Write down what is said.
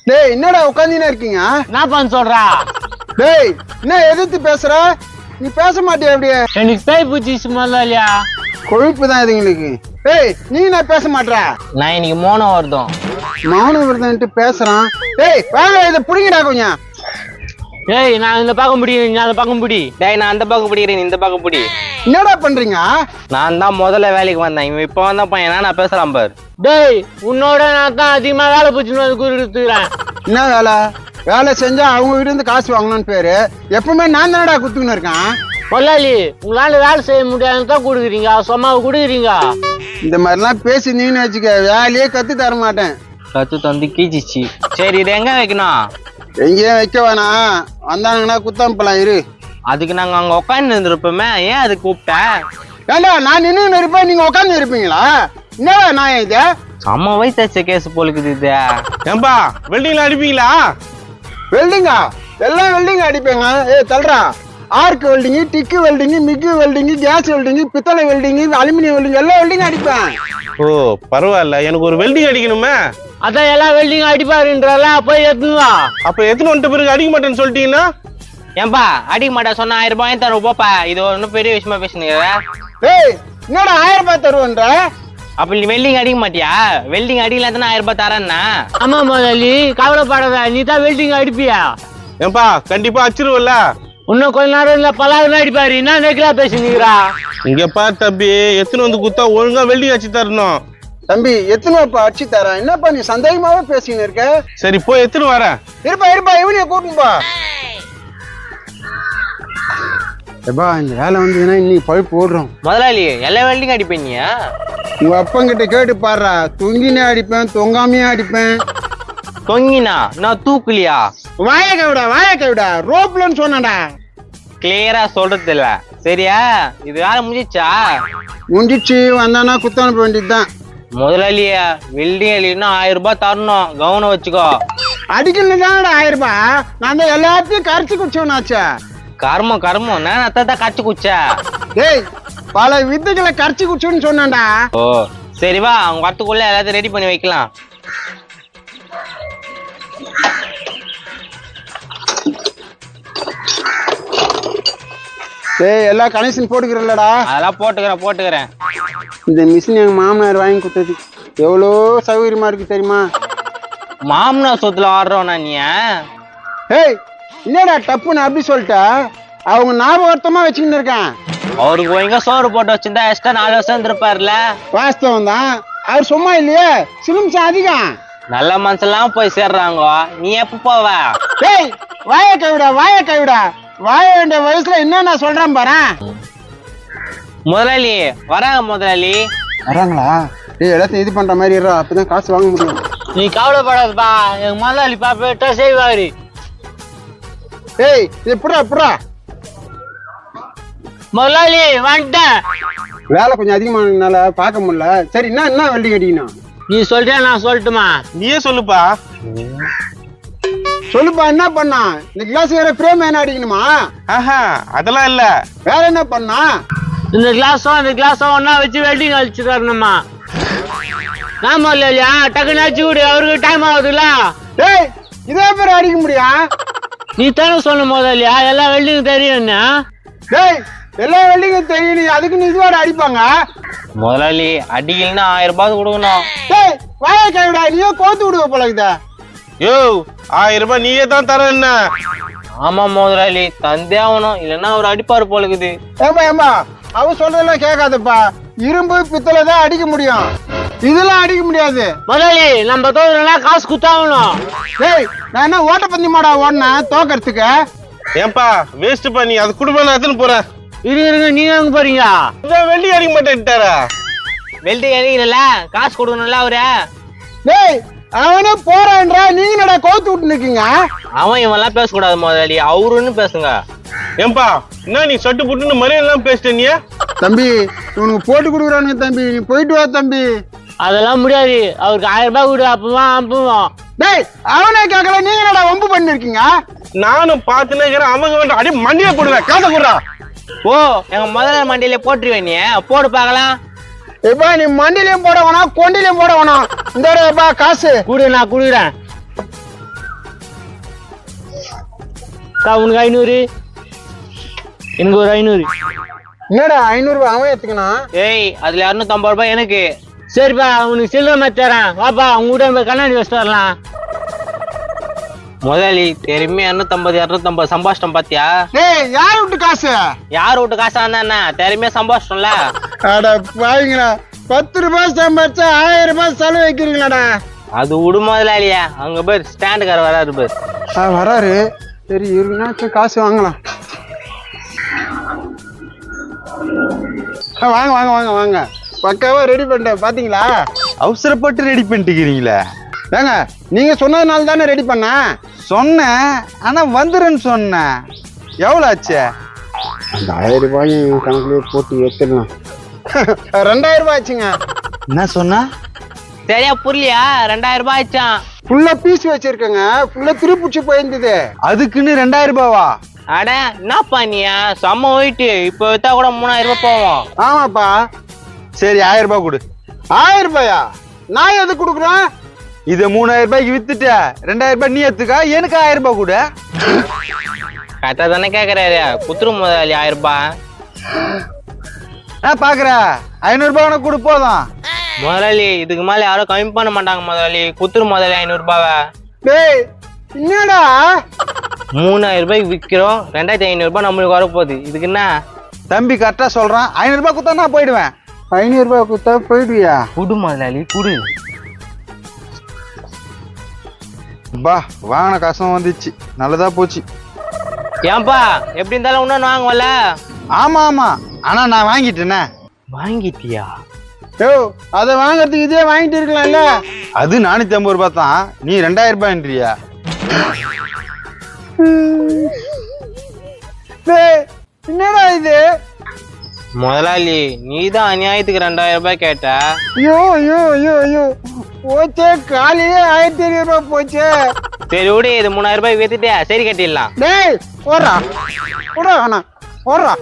டேய் என்னடா உட்காந்துனே இருக்கீங்க? நான் பண்ண சொல்றா? டேய் என்ன எதிர்த்து பேசுற? நீ பேச மாட்டியா? அப்படியே எனக்கு பேய் பூச்சி முதலாளியா. கொழுப்பு தான் இதுங்களுக்கு. டேய் நீ நான் பேச மாட்டா? நான் இன்னைக்கு மௌனம் வருதோம். மௌனம் வருதுன்ட்டு பேசுறான். டேய் வாங்க இதை புடிங்கடா கொஞ்சம். ஏய் நான் இந்த பக்கம் பிடி, நீ அந்த பக்கம் பிடி. டேய் நான் அந்த பக்கம் பிடிக்கிறேன், இந்த பக்கம் பிடி. என்னடா பண்றீங்க? நான் தான் முதல்ல வேலைக்கு வந்தேன், இவன் இப்ப வந்த பையனா நான் பேசலாம் பாரு. டேய் உன்னோட நான் தான் அதிகமா வேலை பூச்சின்னு வந்து கொடுத்துக்கிறேன். என்ன வேலை? வேலை செஞ்சா அவங்க வீட்டு இருந்து காசு வாங்கணும்னு பேரு. எப்பவுமே நான் தானடா குத்துக்கின்னு இருக்கேன். முதலாளி உங்களால வேலை செய்ய முடியாதுன்னு தான் கொடுக்குறீங்க, சும்மா கொடுக்குறீங்க. இந்த மாதிரிலாம் பேசினீங்கன்னு வச்சுக்க வேலையே கத்து தர மாட்டேன். கத்து தந்து கீச்சிச்சு. சரி இது எங்க வைக்கணும்? எங்கேயும் வைக்க வேணாம், வந்தாங்கன்னா குத்தாம்பலாம் இரு. அதுக்கு நாங்க அங்க உட்காந்து இருந்திருப்போமே, ஏன் அது கூப்பிட்ட? ஏண்டா நான் நின்று இருப்பேன், நீங்க உட்காந்து இருப்பீங்களா? என்னடா நான் இது செம்ம வயசு கேஸ் போலுக்குது இது. ஏம்பா வெல்டிங்ல அடிப்பீங்களா? வெல்டிங்கா? எல்லாம் வெல்டிங் அடிப்பேங்க. தல்றா ஆர்க் வெல்டிங்கு, டிக்கு வெல்டிங்கு, மிக்கு வெல்டிங்கு, கேஸ் வெல்டிங்கு, பித்தளை வெல்டிங்கு, அலுமினியம் வெல்டிங் எல்லா வெல்டிங் அடிப்பேன். ஓ பரவாயில்ல, எனக்கு ஒரு வெல்டிங் அடிக்கணுமே. அதான் எல்லாம் வெல்டிங் அடிப்பாருன்றா, போய் எடுத்துவா. அப்ப எத்தனை வந்துட்ட பிறகு அடிக்க மாட்டேன்னு சொல்லிட்டீங்கன்னா? ஏன்பா அடிக்க மாட்டேன் சொன்னா 1000 ரூபாயும் தருவோம் போப்பா. இது ஒன்னும் பெரிய விஷயமா பேசுனீங்க. ஏய் என்னடா 1000 ரூபாய் தருவன்ற? அப்ப நீ வெல்டிங் அடிக்க மாட்டியா? வெல்டிங் அடிக்கல தானே 1000 ரூபாய் தரேன்னா? ஆமா முதலாளி கவலைப்படாத, நீ தான் வெல்டிங் அடிப்பியா? ஏன்பா கண்டிப்பா அடிச்சிருவல்ல? இன்னும் கொஞ்ச நேரம் இல்ல பலாவது அடிப்பாரு. என்ன நெக்கிலா பேசுனீங்களா? இங்க பாரு தம்பி, எத்தனை வந்து குத்தா ஒழுங்கா வெல்டிங் அடிச்சு தரணும். தம்பி எத்தனைப்பா அடிச்சு தரேன். என்னப்பா நீ சந்தேகமாவே பேசின்னு இருக்க? சரி போய் எத்தனை வரேன். இருப்பா இவனைய கூட்டும்பா. எப்பா இந்த வேலை வந்ததுன்னா இன்னைக்கு பழுப்பு போடுறோம். முதலாளி எல்லா வெல்டிங் அடிப்பீங்க? உங்க அப்பங்கிட்ட கேட்டு பாடுறா. தொங்கினே அடிப்பேன், தொங்காமையே அடிப்பேன். தொங்கினா நான் தூக்குலியா? வாய கைவிடா ரோப்லன்னு சொன்னடா. கிளியரா சொல்றது இல்ல சரியா? இது வேலை முடிச்சா? முடிச்சு வந்தானா குத்த அனுப்ப வேண்டியதுதான். முதலாளிய வெல்டிங் அடிக்கணும்னா 1000 ரூபாய் தரணும், கவனம் வச்சுக்கோ. அடிக்கணும் தானடா 1000 ரூபாய். நான் தான் எல்லாத்தையும் கரைச்சி குடிச்சோன்னாச்சா? கர்மம் நான் அத்தான் கரைச்சு குச்ச. டேய் பல வித்துக்களை கரைச்சி குடிச்சோன்னு சொன்னான்டா. ஓ சரி வா, அவங்க வரத்துக்குள்ள எல்லாத்தையும் ரெடி பண்ணி வைக்கலாம். டேய் எல்லா கனெக்ஷன் போட்டுக்கிறல்லடா? அதெல்லாம் போட்டுக்கிறேன். இந்த மிஷின் எங்க மாமனார் வாங்கி கொடுத்தது. எவ்வளோ சௌகரியமா இருக்கு தெரியுமா? மாமனார் சொத்துல ஆடுறோம்னா நீ? ஏய் என்னடா டப்புன்னு அப்படி சொல்லிட்ட? அவங்க ஞாபகார்த்தமா வச்சுக்கிட்டு இருக்கேன். அவருக்கு ஒழுங்கா சோறு போட்டு வச்சிருந்தா எக்ஸ்ட்ரா 4 வருஷம் இருந்திருப்பாருல. வாஸ்தவம் தான், அவர் சும்மா இல்லையே, சிலிம்சம் அதிகம். நல்ல மனசெல்லாம் போய் சேர்றாங்க, நீ எப்ப போவ? டேய் வாய கைவிடா. வாய வேண்டிய வயசுல என்ன நான் சொல்றேன் பாரு. முதலாளி வராங்க. முதலாளி வராங்களா? டேய் எல்லாத்தையும் இது பண்ற மாதிரி இருடா, அப்பதான் காசு வாங்க முடியும். நீ கவலைப்படாதப்பா, எங்க முதலாளி பாப்பா செய்வாரு. ஏய் இது புறா முதலாளி வந்துட்டேன். வேலை கொஞ்சம் அதிகமானதுனால பார்க்க முடியல. சரி என்ன வெல்டிங் அடிக்கணும்? நீ சொல்றியா நான் சொல்லட்டுமா? நீயே சொல்லுப்பா. சொல்லுப்பா என்ன பண்ணா? இந்த கிளாஸ் வேற பிரேம் என்ன அடிக்கணுமா? ஆஹா அதெல்லாம் இல்ல. வேற என்ன பண்ணா? இந்த கிளாஸும் ஒன்னா வச்சு வெல்டிங் அடிச்சு தரணுமா? நான் முதலாளியா டக்குன்னு அடிச்சு விடு, அவருக்கு டைம் ஆகுதுல்ல. டேய் இதே பேர் அடிக்க முடியும்? நீ தானே சொன்ன முதலாளியா எல்லா வெல்டிங் தெரியும்னா? டேய் எல்லா வெல்டிங்கும் தெரியும், நீ அதுக்கு நீ இதுவாட அடிப்பாங்க. முதலாளி அடிக்கலன்னா 1000 ரூபாய் கொடுக்கணும். டேய் வாய கைவிடா, நீயோ கோத்து விடுவ போல இருக்குதா? யோ 1000 ரூபாய் நீயே தான் தர என்ன? ஆமா முதலாளி தந்தே ஆகணும், இல்லைன்னா அவர் அடிப்பாரு போல இருக்குது. ஏமா அவ சொல்றதெல்லாம் கேட்காதப்பா. இரும்பு பித்தளை தான் அடிக்க முடியும், இதெல்லாம் அடிக்க முடியாது. முதலாளி நம்ம தோதுனா காசு குத்தாகணும். டேய் நான் என்ன ஓட்டப்பந்தி மாடா ஓடினேன் தோக்கறதுக்கு? ஏன்பா வேஸ்ட் பண்ணி அது குடும்பம் நான் எத்தனை போறேன். இருங்க நீங்க எங்க போறீங்க? வெல்டிங் அடிக்க மாட்டேன்ட்டாரா? வெல்டிங் அடிக்கல காசு கொடுக்கணும்ல அவரு. டேய் அவனே போறான்றா, நீங்க என்னடா கோத்து விட்டு நிக்கீங்க? அவன் இவெல்லாம் பேசக்கூடாது முதலாளி, அவருன்னு பேசுங்க. ஏன்பா என்ன நீ சட்டு புட்டுன்னு மரியாதை எல்லாம் பேசிட்ட நீ? தம்பி உனக்கு போட்டு கொடுக்குறானுங்க தம்பி, நீ போயிட்டு வா தம்பி. அதெல்லாம் முடியாது, அவருக்கு 1000 ரூபாய் கொடு, அப்பதான் அனுப்புவோம். டேய் அவனே கேட்கல, நீங்க என்னடா வம்பு பண்ணிருக்கீங்க? நானும் பார்த்துனே அவங்க வேண்டாம் அடி மண்டியா போடுவேன். காசை போடுறா. ஓ எங்க முதல்ல மண்டியில போட்டுருவேன், நீ போடு பாக்கலாம். எப்பா நீ மண்டிலையும் போட வேணாம், கொண்டிலையும் போட வேணாம். இந்த காசு குடு, நான் குடுக்குறேன். உனக்கு 500, எனக்கு ஒரு 500. என்னடா 500 ரூபாய் அவன் எடுத்துக்கணும். ஏய் அதுல 250 ரூபாய் எனக்கு. சரிப்பா உனக்கு சில்லற மாதிரி தரேன், வாப்பா உங்க கூட கண்ணாடி வச்சுட்டு வரலாம். முதலாளி தெரியுமே 250 சம்பாஷம் பாத்தியா? ஏய் யார் விட்டு காசு? யார் விட்டு காசா இருந்தா தெரியுமே சம்பாஷம்ல. அட பாருங்கடா, 10 ரூபாய் சம்பாதிச்சா 1000 ரூபாய் செலவு வைக்கிறீங்களாடா. அது விடு முதலாளியா, அங்க பேர் ஸ்டாண்டுக்கார வராரு பேர். வராரு. சரி இருக்குன்னா காசு வாங்கலாம். வாங்க வாங்க வாங்க வாங்க, பக்காவா ரெடி பண்ணிட்டேன் பாத்தீங்களா? அவசரப்பட்டு ரெடி பண்ணிட்டுக்கிறீங்களே. ஏங்க நீங்க சொன்னதுனால தானே ரெடி பண்ண. சொன்னேன், ஆனா வந்துருன்னு சொன்னேன். எவ்வளோ ஆச்சு? அந்த 1000 ரூபாயும் கணக்குலயே போட்டு எடுத்துடலாம். 2000 ரூபாய் ஆச்சுங்க. என்ன சொன்னா? சரியா புரியலையா? 2000 ரூபாய் ஆச்சான். ஃபுல்லா பீஸ் வச்சிருக்கேங்க, ஃபுல்லா திருப்பிச்சு போயிருந்தது. அதுக்குன்னு 2000 ரூபாவா? அட என்னப்பா நீ செம்ம போயிட்டு இப்ப வித்தா கூட 3000 ரூபாய் போவோம். ஆமாப்பா. சரி 1000 ரூபாய் கொடு. 1000 ரூபாயா? நான் எது கொடுக்குறேன்? இதை 3000 ரூபாய்க்கு வித்துட்ட, 2000 ரூபாய் நீ எடுத்துக்கா, எனக்கு 1000 ரூபாய் கொடு. கரெக்டா தானே கேக்குறாரு, குத்துரு முதலாளி 1000 ரூபாய். நான் பாக்குறேன், 500 ரூபாய் உனக்கு கொடு போதும். முதலாளி இதுக்கு மேல யாரும் கம்மி பண்ண மாட்டாங்க முதலாளி, குத்துரு முதலாளி 500 ரூபாவை. டேய் என்னடா 3000 ரூபாய்க்கு விற்கிறோம், 2500 ரூபாய் நம்மளுக்கு வரப்போகுது. இதுக்கு என்ன? தம்பி கரெக்டா சொல்றான், 500 ரூபாய் கொடுத்தா நான் போயிடுவேன். 500 ரூபாய் கொடுத்தா போயிடுவியா? குடு முதலாளி குடு. பா வாங்கின காசும் வந்துச்சு, நல்லதா போச்சு. ஏன்பா எப்படி இருந்தாலும் இன்னொன்னு வாங்குவல? ஆமா ஆமா, ஆனா நான் வாங்கிட்டேனே. வாங்கிட்டியா? யோ அதை வாங்கறதுக்கு இதே வாங்கிட்டு இருக்கலாம்ல. அது 450 ரூபாய் தான், நீ 2000 ரூபாய்ன்றியா? டேய் என்னடா இது? முதலாளி நீ தான் அநியாயத்துக்கு 2000 ரூபாய் கேட்ட. ஐயோ ஐயோ ஐயோ ஐயோ, போச்சே, காலையே 1500 ரூபாய் போச்சே. சரி விடு, இது 3000 ரூபாய் வித்துட்டு சரி கட்டிடலாம். டேய் போடுறா போடுறா, வேணா போடுறா.